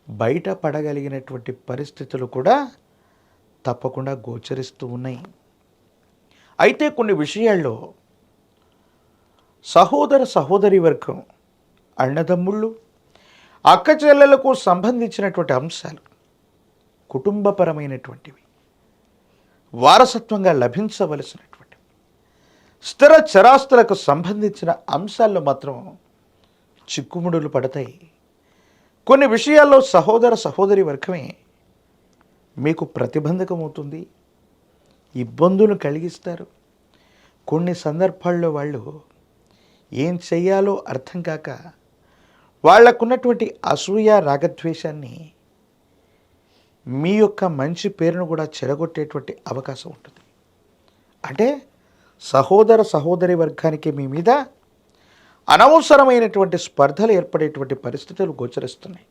బయట పడగలిగినటువంటి పరిస్థితులు కూడా తప్పకుండా గోచరిస్తూ ఉన్నాయి. అయితే కొన్ని విషయాల్లో సహోదర సహోదరి వర్గం, అన్నదమ్ముళ్ళు, అక్క చెల్లెలకు సంబంధించినటువంటి అంశాలు కుటుంబపరమైనటువంటివి, వారసత్వంగా లభించవలసినటువంటి స్థిర చరాస్తులకు సంబంధించిన అంశాల్లో మాత్రం చిక్కుముడులు పడతాయి. కొన్ని విషయాల్లో సహోదర సహోదరి వర్గమే మీకు ప్రతిబంధకమవుతుంది, ఇబ్బందులు కలిగిస్తారు. కొన్ని సందర్భాల్లో వాళ్ళు ఏం చెయ్యాలో అర్థం కాక వాళ్లకున్నటువంటి అసూయ రాగద్వేషాన్ని, మీ యొక్క మంచి పేరును కూడా చెడగొట్టేటువంటి అవకాశం ఉంటుంది. అంటే సహోదర సహోదరి వర్గానికి మీ మీద అనవసరమైనటువంటి స్పర్ధలు ఏర్పడేటువంటి పరిస్థితులు గోచరిస్తున్నాయి.